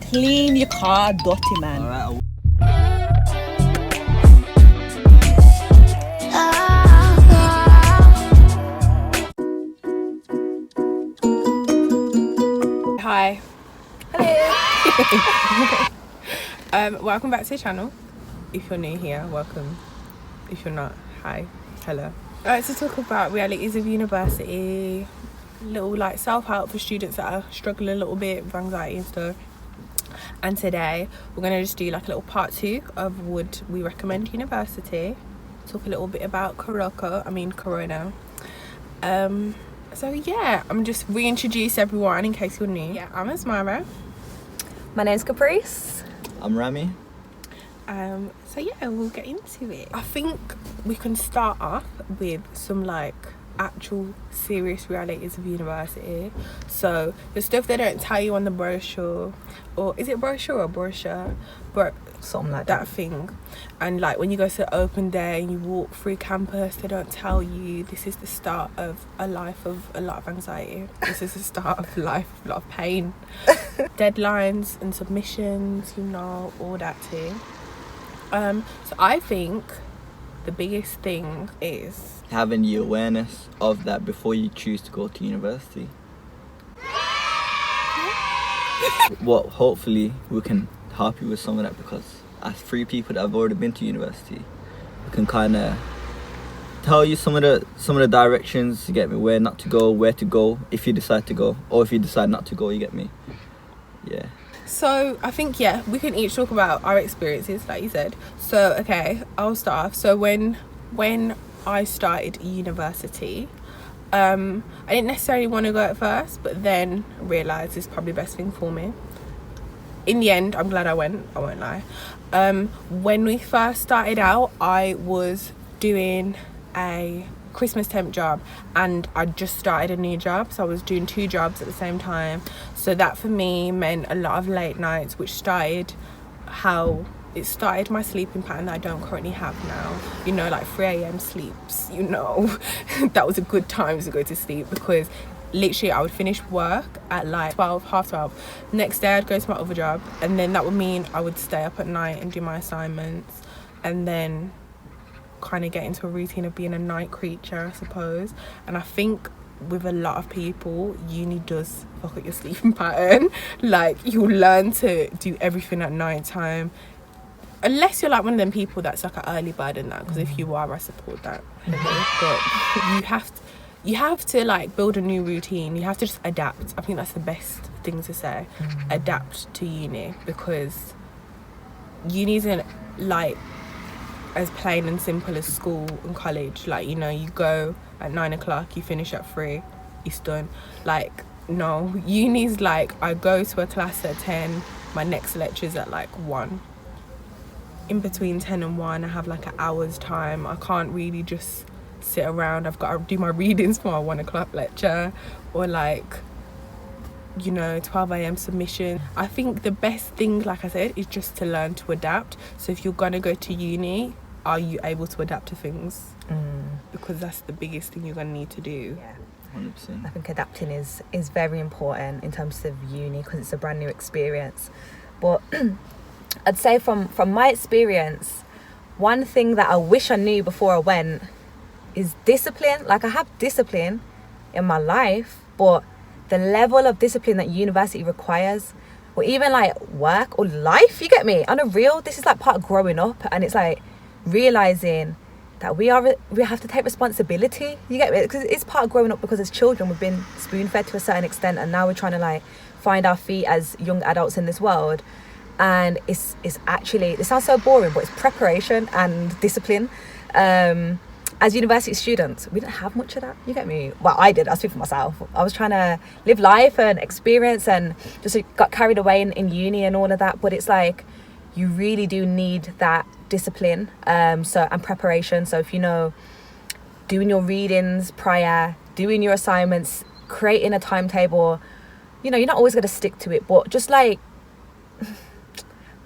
Clean your car, dirty man. Alright. Hi. Hello. Welcome back to the channel. If you're new here, welcome. If you're not, hi, hello. Alright, to talk about realities of university, little like self-help for students that are struggling a little bit with anxiety and stuff. And today we're gonna just do like a little part 2 of would we recommend university. Talk a little bit about corona. So yeah, I'm just reintroduce everyone in case you're new. Yeah, I'm Asmara. My name's Caprice. I'm Rami. So yeah, we'll get into it. I think we can start off with some like actual serious realities of university. So the stuff they don't tell you on the brochure, or is it brochure or brochure? Something like that thing. And like when you go to the open day and you walk through campus, they don't tell you this is the start of a life of a lot of anxiety. This is the start of life of a lot of pain. Deadlines and submissions, you know, all that too. So I think the biggest thing is having the awareness of that before you choose to go to university. Well, hopefully we can help you with some of that, because as 3 people that have already been to university, we can kind of tell you some of the directions, you get me, where not to go, where to go if you decide to go, or if you decide not to go, you get me. Yeah. So I think, yeah, we can each talk about our experiences, like you said. So okay, I'll start off. So when I started university, I didn't necessarily want to go at first, but then realised it's probably the best thing for me. In the end, I'm glad I went, I won't lie. When we first started out, I was doing a Christmas temp job and I just started a new job, so I was doing 2 jobs at the same time. So that for me meant a lot of late nights, which started my sleeping pattern that I don't currently have now. You know, like 3 a.m. sleeps, you know. That was a good time to go to sleep, because literally I would finish work at like 12, half 12. Next day I'd go to my other job, and then that would mean I would stay up at night and do my assignments, and then kind of get into a routine of being a night creature, I suppose. And I think with a lot of people, uni does fuck up your sleeping pattern. Like, you'll learn to do everything at night time, unless you're like one of them people that's like an early bird and that, because if you are, I support that. But you have to like build a new routine. You have to just adapt. I think that's the best thing to say. Adapt to uni, because uni isn't like as plain and simple as school and college. Like, you know, you go at 9 o'clock, you finish at 3, it's done. Like, no, uni's like I go to a class at 10, my next lecture's at like 1. In between 10 and 1, I have like an hour's time. I can't really just sit around. I've got to do my readings for my 1 o'clock lecture, or like, you know, 12 a.m. submission. I think the best thing, like I said, is just to learn to adapt. So if you're gonna go to uni, are you able to adapt to things? Because that's the biggest thing you're gonna need to do. Yeah. 100%. I think adapting is very important in terms of uni, because it's a brand new experience. But I'd say from my experience, one thing that I wish I knew before I went is discipline. Like, I have discipline in my life, but the level of discipline that university requires, or even like work or life, you get me, on a real, this is like part of growing up, and it's like realizing that we have to take responsibility, you get me, because it's part of growing up. Because as children we've been spoon fed to a certain extent, and now we're trying to like find our feet as young adults in this world. And it's actually, it sounds so boring, but it's preparation and discipline. As university students, we didn't have much of that, you get me. Well, I did, I speak for myself. I was trying to live life and experience, and just got carried away in uni and all of that. But it's like, you really do need that discipline and preparation. So if you know, doing your readings prior, doing your assignments, creating a timetable, you know, you're not always going to stick to it, but just like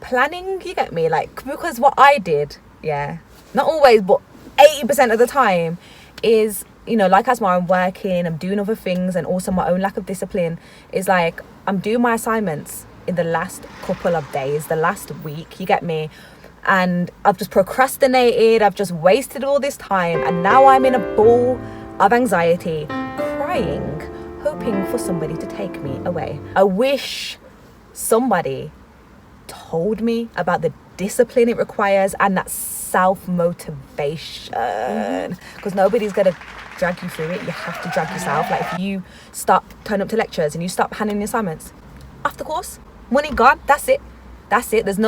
planning, you get me. Like, because what I did, yeah, not always, but 80% of the time, is you know, like as I'm working, I'm doing other things, and also my own lack of discipline is like I'm doing my assignments in the last couple of days, the last week, you get me? And I've just procrastinated, I've just wasted all this time, and now I'm in a ball of anxiety, crying, hoping for somebody to take me away. I wish somebody told me about the discipline it requires and that self-motivation, because nobody's gonna drag you through it. You have to drag yourself. Like if you stop turning up to lectures and you stop handing in assignments, after course, money gone, that's it. There's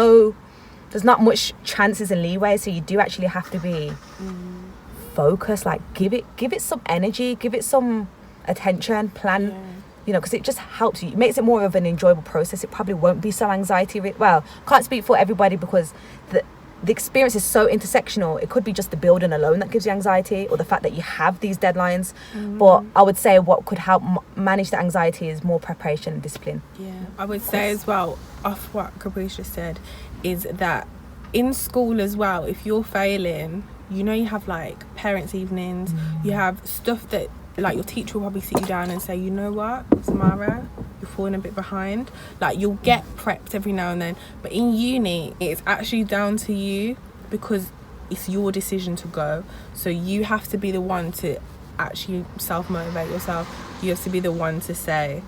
not much chances and leeway, so you do actually have to be focused. Like give it some energy, give it some attention, plan, you know, because it just helps you. It makes it more of an enjoyable process. It probably won't be so anxiety. Well, can't speak for everybody because the experience is so intersectional. It could be just the building alone that gives you anxiety, or the fact that you have these deadlines. But I would say what could help manage the anxiety is more preparation and discipline. Yeah, I would say as well, off what Caprice just said, is that in school as well, if you're failing, you know, you have like parents' evenings, you have stuff that like your teacher will probably sit you down and say, you know what, Samara, you're falling a bit behind. Like you'll get prepped every now and then, but in uni it's actually down to you because it's your decision to go. So you have to be the one to actually self-motivate yourself. You have to be the one to say,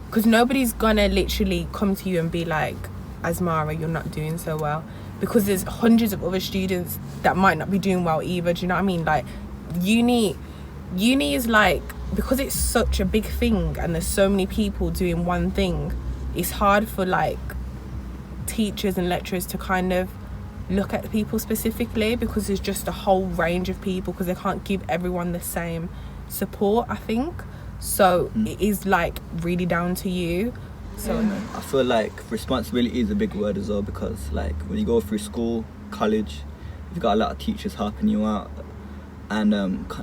because nobody's gonna literally come to you and be like, Asmara, you're not doing so well, because there's hundreds of other students that might not be doing well either. Do you know what I mean? Like uni is like, because it's such a big thing and there's so many people doing one thing, it's hard for like teachers and lecturers to kind of look at people specifically, because there's just a whole range of people, because they can't give everyone the same support, I think. So it is like really down to you. So I feel like responsibility is a big word as well, because like when you go through school, college, you've got a lot of teachers helping you out and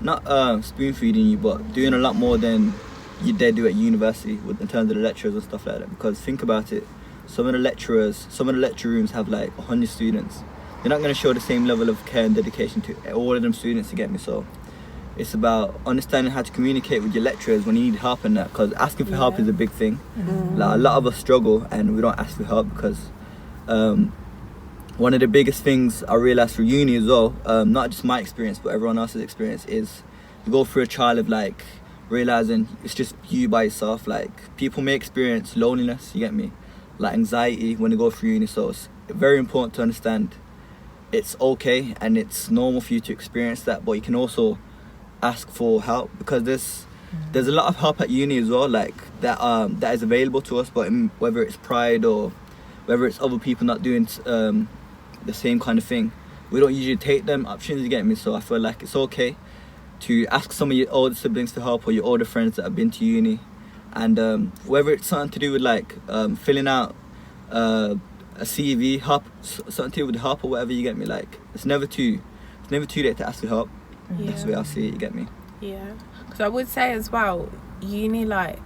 not spoon feeding you, but doing a lot more than you dare do at university in terms of the lecturers and stuff like that. Because think about it, some of the lecture rooms have like 100 students. They're not going to show the same level of care and dedication to all of them students, you get me? So it's about understanding how to communicate with your lecturers when you need help and that, because asking for help is a big thing. Like a lot of us struggle and we don't ask for help because one of the biggest things I realised through uni as well, not just my experience but everyone else's experience, is you go through a trial of like realising it's just you by yourself. Like people may experience loneliness, you get me, like anxiety when they go through uni. So it's very important to understand it's okay and it's normal for you to experience that, but you can also ask for help, because there's a lot of help at uni as well, like that is available to us, but whether it's pride or whether it's other people not doing the same kind of thing, we don't usually take them options, you get me? So I feel like it's okay to ask some of your older siblings for help, or your older friends that have been to uni, and whether it's something to do with like filling out a CV, something to do with help or whatever, you get me? Like it's never too late to ask for help. That's the way I see it, you get me? Yeah, because I would say as well, uni like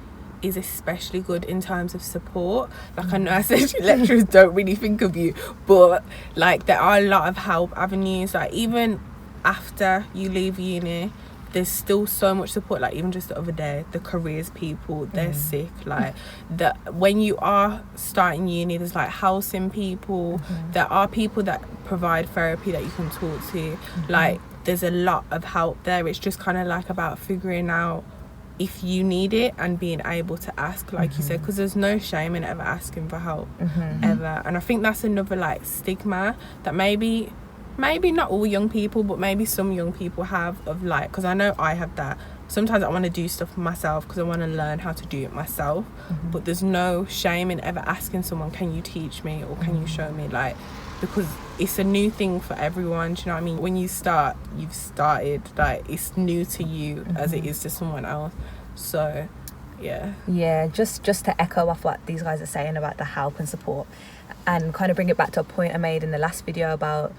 is especially good in terms of support. Like I know I said lecturers don't really think of you, but like there are a lot of help avenues. Like even after you leave uni, there's still so much support. Like even just the other day, the careers people, they're sick. Like when you are starting uni, there's like housing people. There are people that provide therapy that you can talk to. Like there's a lot of help there. It's just kind of like about figuring out if you need it and being able to ask, like you said, because there's no shame in ever asking for help, ever. And I think that's another like stigma that maybe not all young people, but maybe some young people have, of like, because I know I have that. Sometimes I want to do stuff for myself because I want to learn how to do it myself, but there's no shame in ever asking someone, can you teach me or can you show me? Like, because it's a new thing for everyone, do you know what I mean? When you start, you've started, like it's new to you as it is to someone else. So yeah, just to echo off what these guys are saying about the help and support, and kind of bring it back to a point I made in the last video about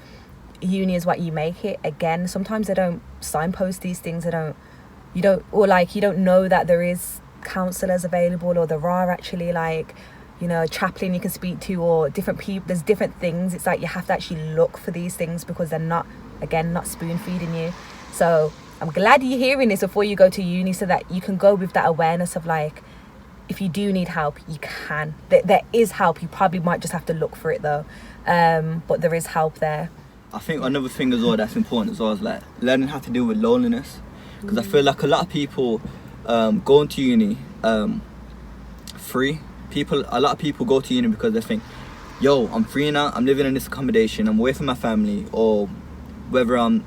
uni is what you make it. Again, sometimes they don't signpost these things, you don't know that there is counsellors available, or there are actually like, you know, a chaplain you can speak to, or different people. There's different things. It's like you have to actually look for these things because they're not spoon feeding you. So I'm glad you're hearing this before you go to uni, so that you can go with that awareness of like, if you do need help, you can. There is help. You probably might just have to look for it though, but there is help there. I think another thing as well that's important as well is like learning how to deal with loneliness, because I feel like a lot of people going to uni free. A lot of people go to uni because they think, yo, I'm free now, I'm living in this accommodation, I'm away from my family, or whether I'm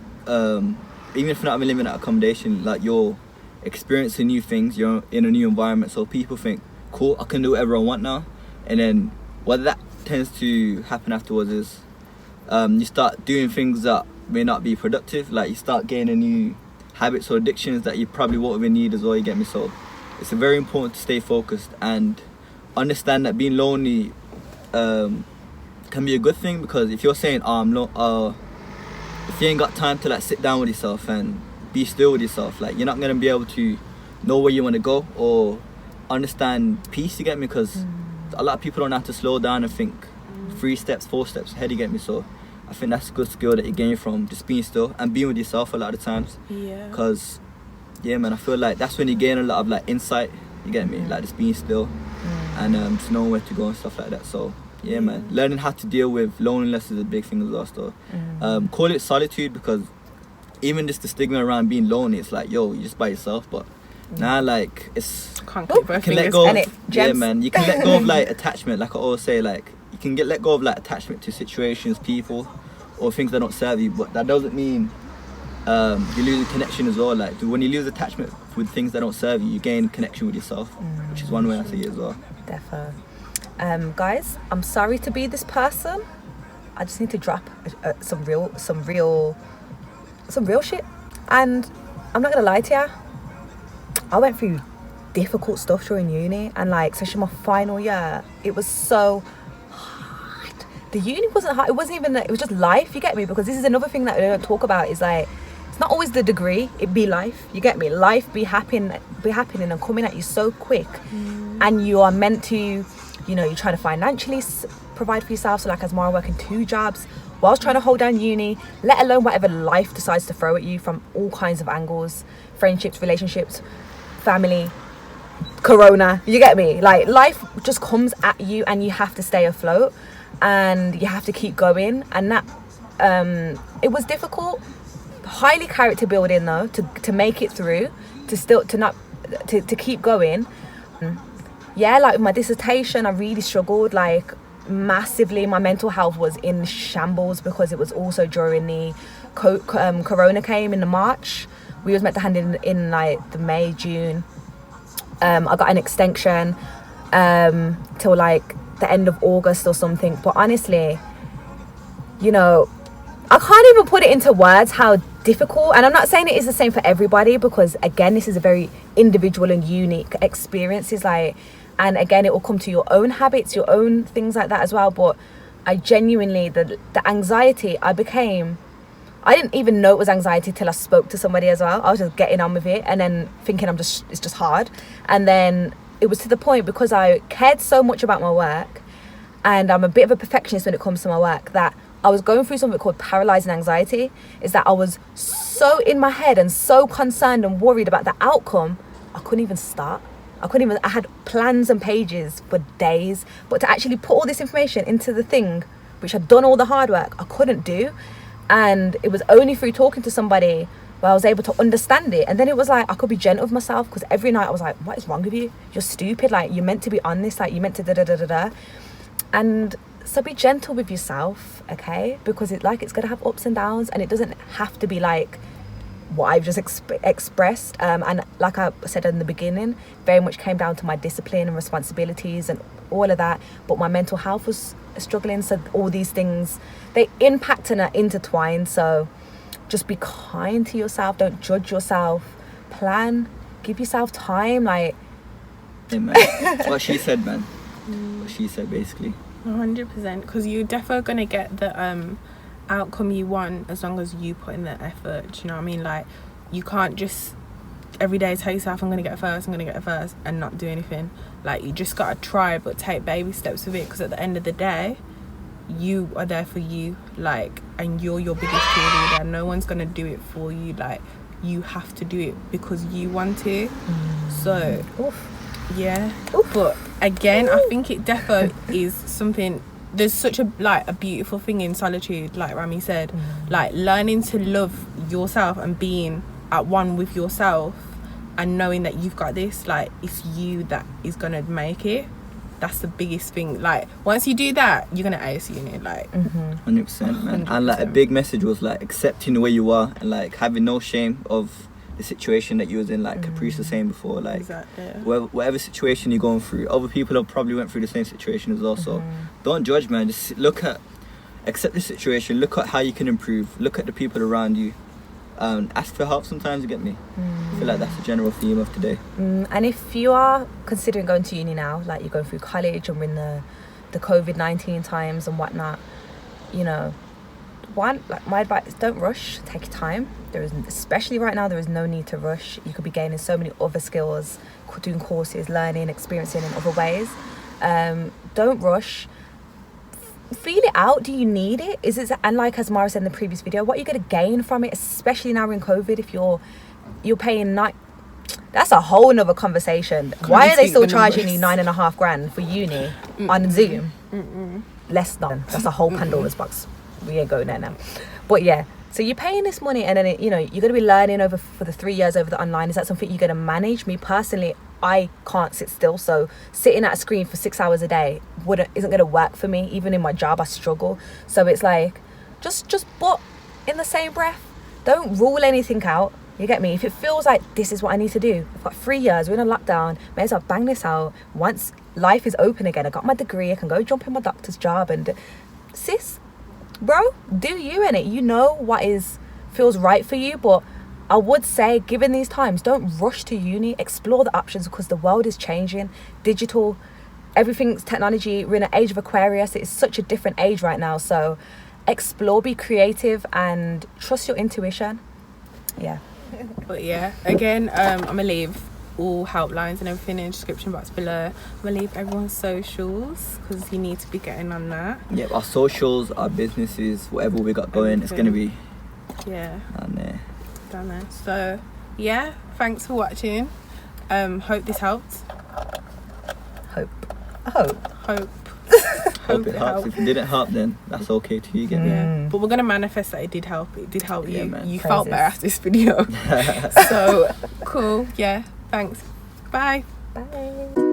even if you're not living in that accommodation, like you're experiencing new things, you're in a new environment, so people think, cool, I can do whatever I want now. And then what that tends to happen afterwards is you start doing things that may not be productive, like you start gaining new habits or addictions that you probably won't even need as well, you get me? So it's very important to stay focused and understand that being lonely can be a good thing, because if you're saying, if you ain't got time to like sit down with yourself and be still with yourself, like you're not gonna be able to know where you want to go or understand peace, you get me? Because a lot of people don't have to slow down and think 3 steps, 4 steps ahead, you get me? So I think that's a good skill that you gain from just being still and being with yourself a lot of times. Yeah. Because yeah, man, I feel like that's when you gain a lot of like insight, you get me? Like just being still and just knowing where to go and stuff like that. So yeah, man, learning how to deal with loneliness is a big thing as well. So call it solitude, because even just the stigma around being lonely, it's like, yo, you're just by yourself. But now, like, it's Can't click both you can fingers. let go of, And yeah, man, you can let go of like attachment, like I always say, like you can let go of like attachment to situations, people, or things that don't serve you. But that doesn't mean you lose a connection as well. Like when you lose attachment with things that don't serve you, you gain connection with yourself, which is one way I see it as well. Defo. Guys, I'm sorry to be this person. I just need to drop some real shit. And I'm not gonna lie to you, I went through difficult stuff during uni, and like especially my final year, it was so hard. The uni wasn't hard, it wasn't even, it was just life, you get me? Because this is another thing that I don't talk about, is like, it's not always the degree, it be life, you get me? Life be happening and coming at you so quick, and you are meant to, you know, you're trying to financially provide for yourself. So like as Mara, working 2 jobs whilst trying to hold down uni, let alone whatever life decides to throw at you from all kinds of angles, friendships, relationships, family, corona, you get me? Like life just comes at you and you have to stay afloat and you have to keep going. And that it was difficult, highly character building though, to make it through, to keep going. Yeah, like with my dissertation, I really struggled, like massively. My mental health was in shambles because it was also during the corona came in the March. We was meant to hand in like the May, June. I got an extension till like the end of August or something. But honestly, you know, I can't even put it into words how difficult, and I'm not saying it is the same for everybody, because again, this is a very individual and unique experiences, like, and again, it will come to your own habits, your own things like that as well. But I genuinely, the anxiety I didn't even know it was anxiety till I spoke to somebody as well. I was just getting on with it and then thinking it's just hard. And then it was to the point, because I cared so much about my work and I'm a bit of a perfectionist when it comes to my work, that I was going through something called paralyzing anxiety. Is that I was so in my head and so concerned and worried about the outcome, I couldn't even start. I had plans and pages for days, but to actually put all this information into the thing, which I'd done all the hard work, I couldn't do. And it was only through talking to somebody where I was able to understand it. And then it was like, I could be gentle with myself, because every night I was like, what is wrong with you? You're stupid. Like, you're meant to be on this. Like, you're meant to da-da-da-da-da. And so be gentle with yourself, okay? Because it's going to have ups and downs, and it doesn't have to be like what I've just expressed. And like I said in the beginning, very much came down to my discipline and responsibilities and all of that. But my mental health was struggling. So all these things, they impact and are intertwined. So just be kind to yourself. Don't judge yourself. Plan. Give yourself time. Like, yeah, man. What she said, man. What she said, basically. 100%, because you're definitely gonna get the outcome you want as long as you put in the effort. Do you know what I mean? Like, you can't just every day tell yourself, I'm gonna get first, and not do anything. Like, you just gotta try, but take baby steps with it, because at the end of the day, you are there for you, like, and you're your biggest cheerleader. No one's gonna do it for you. Like, you have to do it because you want to. So yeah. But again, I think it defo is something, there's such a beautiful thing in solitude, like Rami said, like learning to love yourself and being at one with yourself and knowing that you've got this, like it's you that is gonna make it. That's the biggest thing. Like once you do that, you're gonna ace uni, like 100%, man. 100%. And like a big message was like accepting the way you are and like having no shame of the situation that you was in, like Caprice was saying before, like exactly. whatever situation you're going through, other people have probably went through the same situation as well. So don't judge, man. Just accept the situation, look at how you can improve, look at the people around you, ask for help sometimes, you get me. I feel like that's the general theme of today. And if you are considering going to uni now, like you're going through college and we're in the COVID-19 times and whatnot, you know, my advice, don't rush, take your time. Especially right now, there is no need to rush. You could be gaining so many other skills, doing courses, learning, experiencing in other ways. Don't rush. Feel it out. Do you need it? And like as Mara said in the previous video, what are you going to gain from it, especially now in COVID? If you're paying that's a whole nother conversation. Why are they still charging you $9,500 for uni on Zoom? Less than. That's a whole Pandora's box. We ain't going there now. But yeah, so you're paying this money and then you're going to be learning for the 3 years over the online. Is that something you're going to manage? Me personally, I can't sit still, so sitting at a screen for 6 hours a day isn't going to work for me. Even in my job, I struggle. So it's like, just but in the same breath, don't rule anything out. You get me? If it feels like this is what I need to do, I've got 3 years, we're in a lockdown, may as well bang this out. Once life is open again, I got my degree, I can go jump in my doctor's job, and sis, bro, do you in it. You know what feels right for you. But I would say, given these times, don't rush to uni. Explore the options because the world is changing. Digital, everything's technology. We're in an age of Aquarius. It's such a different age right now. So explore, be creative, and trust your intuition. Yeah. But yeah, again, I'm gonna leave all helplines and everything in the description box below. I'm gonna leave everyone's socials because you need to be getting on that. Yeah, our socials, our businesses, whatever we got going, it's gonna be down there. So yeah, thanks for watching. Hope this helped. Hope it helps. If it didn't help, then that's okay too. You get me? Yeah, but we're gonna manifest that it did help. It did help you. Man. You felt better after this video. So cool. Yeah. Thanks. Bye. Bye.